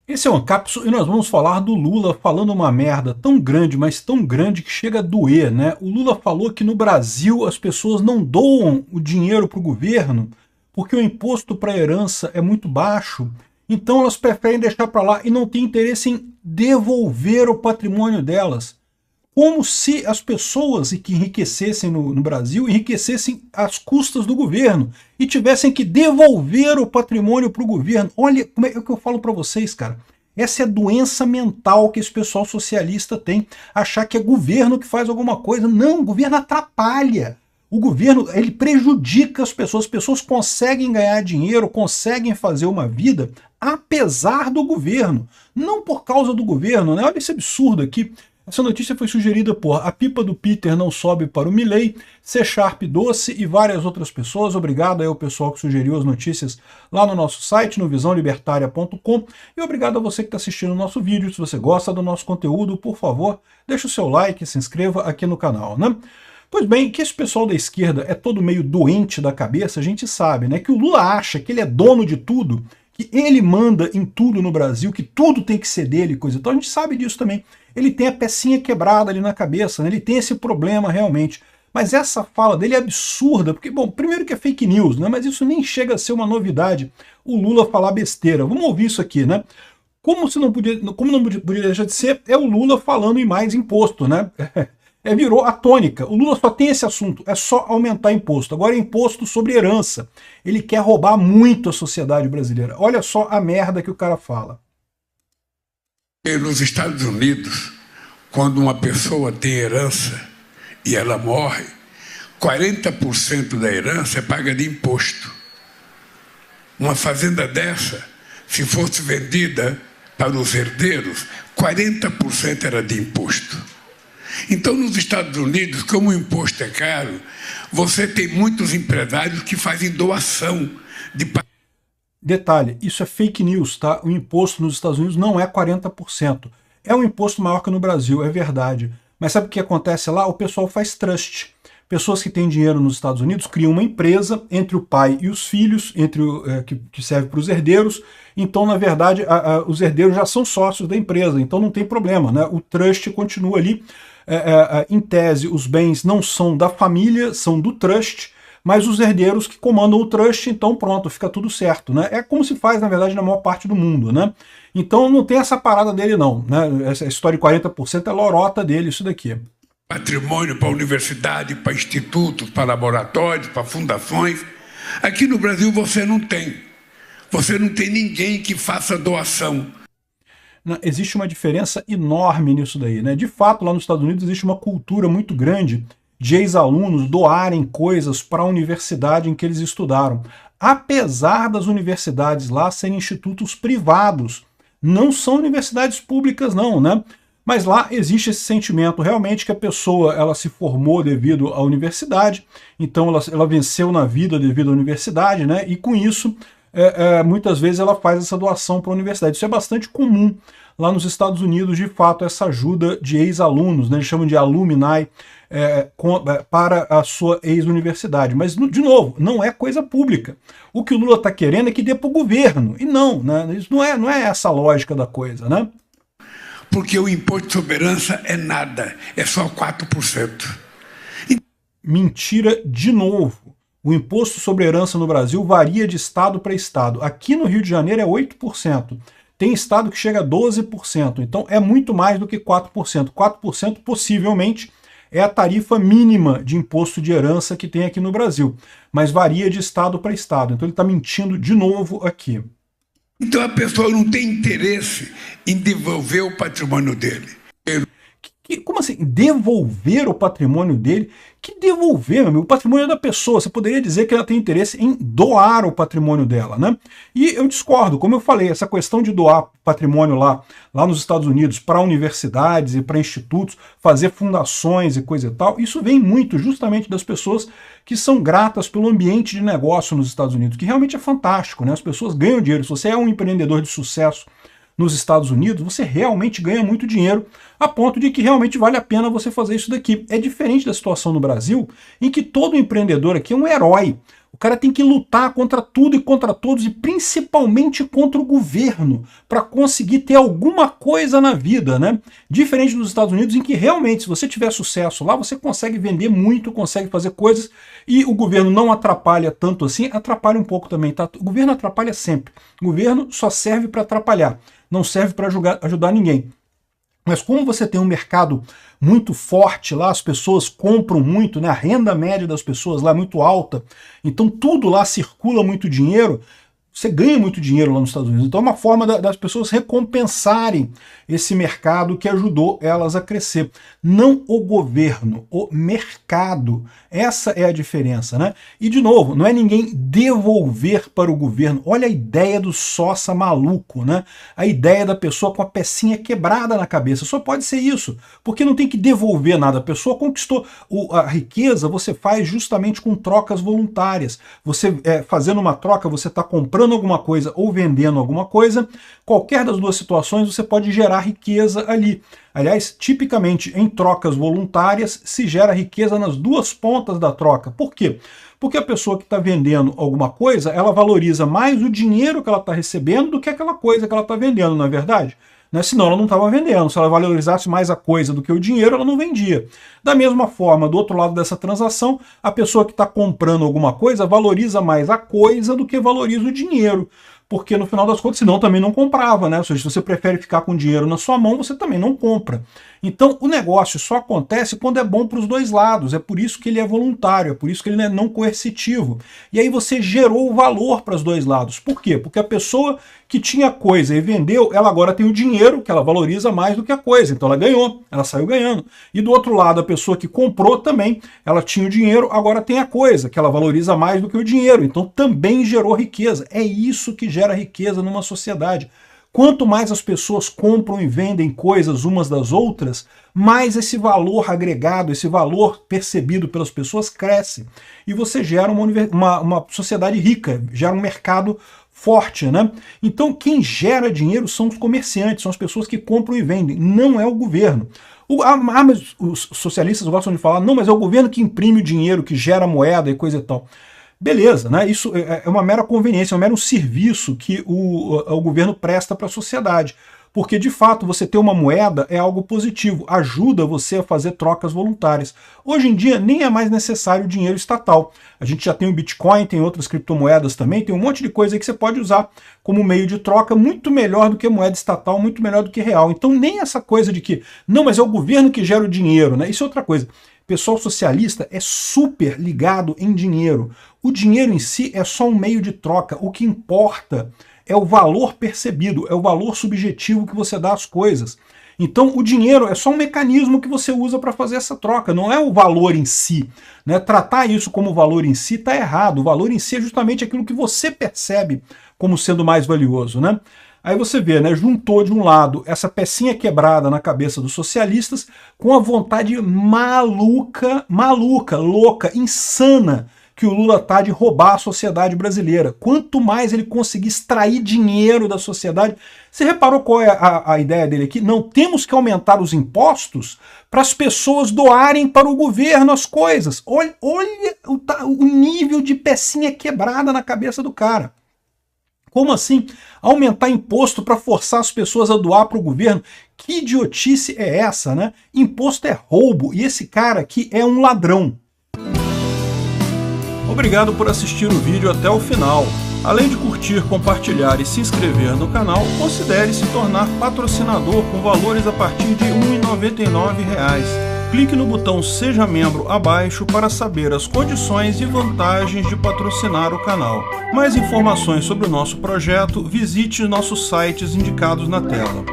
Esse é o Ancapso e nós vamos falar do Lula falando uma merda tão grande, mas tão grande que chega a doer, né? O Lula falou que no Brasil as pessoas não doam o dinheiro para o governo porque o imposto para herança é muito baixo, então elas preferem deixar para lá e não têm interesse em devolver o patrimônio delas. Como se as pessoas que enriquecessem no Brasil enriquecessem às custas do governo e tivessem que devolver o patrimônio para o governo. Olha como é que eu falo para vocês, cara. Essa é a doença mental que esse pessoal socialista tem, achar que é governo que faz alguma coisa. Não, o governo atrapalha. O governo, ele prejudica as pessoas conseguem ganhar dinheiro, conseguem fazer uma vida apesar do governo, não por causa do governo, né? Olha esse absurdo aqui. Essa notícia foi sugerida por A Pipa do Peter Não Sobe para o Milley, C Sharp Doce e várias outras pessoas. Obrigado aí ao pessoal que sugeriu as notícias lá no nosso site, no visãolibertaria.com. E obrigado a você que está assistindo o nosso vídeo. Se você gosta do nosso conteúdo, por favor, deixe o seu like e se inscreva aqui no canal, né? Pois bem, que esse pessoal da esquerda é todo meio doente da cabeça, a gente sabe, né? Que o Lula acha que ele é dono de tudo, que ele manda em tudo no Brasil, que tudo tem que ser dele, coisa. Então a gente sabe disso também. Ele tem a pecinha quebrada ali na cabeça, né? Ele tem esse problema realmente. Mas essa fala dele é absurda, porque, bom, primeiro que é fake news, né? Mas isso nem chega a ser uma novidade, o Lula falar besteira. Vamos ouvir isso aqui, né? Como não podia deixar de ser, é o Lula falando em mais imposto, né? Virou a tônica. O Lula só tem esse assunto, é só aumentar imposto. Agora é imposto sobre herança. Ele quer roubar muito a sociedade brasileira. Olha só a merda que o cara fala. Nos Estados Unidos, quando uma pessoa tem herança e ela morre, 40% da herança é paga de imposto. Uma fazenda dessa, se fosse vendida para os herdeiros, 40% era de imposto. Então, nos Estados Unidos, como o imposto é caro, você tem muitos empresários que fazem doação de... Detalhe, isso é fake news, tá? O imposto nos Estados Unidos não é 40%. É um imposto maior que no Brasil, é verdade. Mas sabe o que acontece lá? O pessoal faz trust. Pessoas que têm dinheiro nos Estados Unidos criam uma empresa entre o pai e os filhos, que serve para os herdeiros. Então, na verdade, os herdeiros já são sócios da empresa, então não tem problema, né? O trust continua ali. Em tese, os bens não são da família, são do trust, mas os herdeiros que comandam o trust, então pronto, fica tudo certo, né? É como se faz, na verdade, na maior parte do mundo, né? Então não tem essa parada dele não, né? Essa história de 40% é lorota dele, isso daqui. Patrimônio para universidade, para institutos, para laboratórios, para fundações. Aqui no Brasil você não tem. Você não tem ninguém que faça doação. Existe uma diferença enorme nisso daí, né? De fato, lá nos Estados Unidos existe uma cultura muito grande de ex-alunos doarem coisas para a universidade em que eles estudaram. Apesar das universidades lá serem institutos privados, não são universidades públicas não, né? Mas lá existe esse sentimento realmente que a pessoa ela se formou devido à universidade, então ela venceu na vida devido à universidade, né? E com isso, muitas vezes ela faz essa doação para a universidade. Isso é bastante comum lá nos Estados Unidos, de fato, essa ajuda de ex-alunos, né? Eles chamam de alumni, para a sua ex-universidade. Mas, de novo, não é coisa pública. O que o Lula está querendo é que dê para o governo. E não, né? Isso não é essa a lógica da coisa, né? Porque o imposto sobre herança é nada, é só 4%. Mentira de novo. O imposto sobre herança no Brasil varia de estado para estado. Aqui no Rio de Janeiro é 8%. Tem estado que chega a 12%. Então é muito mais do que 4%. 4% possivelmente é a tarifa mínima de imposto de herança que tem aqui no Brasil. Mas varia de estado para estado. Então ele está mentindo de novo aqui. Então a pessoa não tem interesse em devolver o patrimônio dele. Como assim? Devolver o patrimônio dele? Que devolver, meu amigo? O patrimônio é da pessoa. Você poderia dizer que ela tem interesse em doar o patrimônio dela, né? E eu discordo. Como eu falei, essa questão de doar patrimônio lá nos Estados Unidos para universidades e para institutos, fazer fundações e coisa e tal, isso vem muito justamente das pessoas que são gratas pelo ambiente de negócio nos Estados Unidos, que realmente é fantástico, né? As pessoas ganham dinheiro. Se você é um empreendedor de sucesso nos Estados Unidos, você realmente ganha muito dinheiro, a ponto de que realmente vale a pena você fazer isso daqui. É diferente da situação no Brasil, em que todo empreendedor aqui é um herói. O cara tem que lutar contra tudo e contra todos, e principalmente contra o governo, para conseguir ter alguma coisa na vida, né? Diferente dos Estados Unidos, em que realmente, se você tiver sucesso lá, você consegue vender muito, consegue fazer coisas, e o governo não atrapalha tanto assim, atrapalha um pouco também, tá? O governo atrapalha sempre. O governo só serve para atrapalhar, não serve para ajudar ninguém. Mas como você tem um mercado muito forte lá, as pessoas compram muito, né? A renda média das pessoas lá é muito alta, então tudo lá circula muito dinheiro, você ganha muito dinheiro lá nos Estados Unidos. Então é uma forma das pessoas recompensarem esse mercado que ajudou elas a crescer. Não o governo, o mercado. Essa é a diferença, né? E, de novo, não é ninguém devolver para o governo. Olha a ideia do sócia maluco, né? A ideia da pessoa com a pecinha quebrada na cabeça. Só pode ser isso, porque não tem que devolver nada. A pessoa conquistou a riqueza, você faz justamente com trocas voluntárias. Você, fazendo uma troca, você está comprando alguma coisa ou vendendo alguma coisa. Qualquer das duas situações, você pode gerar riqueza ali. Aliás, tipicamente em trocas voluntárias se gera riqueza nas duas pontas da troca. Por quê? Porque a pessoa que está vendendo alguma coisa, ela valoriza mais o dinheiro que ela está recebendo do que aquela coisa que ela está vendendo, não é verdade? Né? Senão ela não estava vendendo. Se ela valorizasse mais a coisa do que o dinheiro, ela não vendia. Da mesma forma, do outro lado dessa transação, a pessoa que está comprando alguma coisa valoriza mais a coisa do que valoriza o dinheiro. Porque no final das contas, senão também não comprava, né? Ou seja, se você prefere ficar com dinheiro na sua mão, você também não compra. Então o negócio só acontece quando é bom para os dois lados, é por isso que ele é voluntário, é por isso que ele é não coercitivo. E aí você gerou o valor para os dois lados. Por quê? Porque a pessoa que tinha coisa e vendeu, ela agora tem o dinheiro, que ela valoriza mais do que a coisa, então ela ganhou, ela saiu ganhando. E do outro lado, a pessoa que comprou também, ela tinha o dinheiro, agora tem a coisa, que ela valoriza mais do que o dinheiro, então também gerou riqueza. É isso que gera riqueza numa sociedade. Quanto mais as pessoas compram e vendem coisas umas das outras, mais esse valor agregado, esse valor percebido pelas pessoas cresce. E você gera uma sociedade rica, gera um mercado forte, né? Então quem gera dinheiro são os comerciantes, são as pessoas que compram e vendem, não é o governo. Mas os socialistas gostam de falar, não, mas é o governo que imprime o dinheiro, que gera moeda e coisa e tal. Beleza, né? Isso é uma mera conveniência, é um mero serviço que o governo presta para a sociedade. Porque, de fato, você ter uma moeda é algo positivo, ajuda você a fazer trocas voluntárias. Hoje em dia, nem é mais necessário o dinheiro estatal. A gente já tem o Bitcoin, tem outras criptomoedas também, tem um monte de coisa aí que você pode usar como meio de troca, muito melhor do que moeda estatal, muito melhor do que real. Então, nem essa coisa de que, não, mas é o governo que gera o dinheiro, né? Isso é outra coisa. O pessoal socialista é super ligado em dinheiro. O dinheiro em si é só um meio de troca. O que importa é o valor percebido, é o valor subjetivo que você dá às coisas. Então o dinheiro é só um mecanismo que você usa para fazer essa troca, não é o valor em si. Né? Tratar isso como valor em si está errado. O valor em si é justamente aquilo que você percebe como sendo mais valioso. Né? Aí você vê, né, juntou de um lado essa pecinha quebrada na cabeça dos socialistas com a vontade maluca, louca, insana que o Lula tá de roubar a sociedade brasileira. Quanto mais ele conseguir extrair dinheiro da sociedade... Você reparou qual é a ideia dele aqui? Não, temos que aumentar os impostos para as pessoas doarem para o governo as coisas. Olha o nível de pecinha quebrada na cabeça do cara. Como assim? Aumentar imposto para forçar as pessoas a doar para o governo? Que idiotice é essa, né? Imposto é roubo, e esse cara aqui é um ladrão. Obrigado por assistir o vídeo até o final. Além de curtir, compartilhar e se inscrever no canal, considere se tornar patrocinador com valores a partir de R$ 1,99. Clique no botão Seja Membro abaixo para saber as condições e vantagens de patrocinar o canal. Mais informações sobre o nosso projeto, visite nossos sites indicados na tela.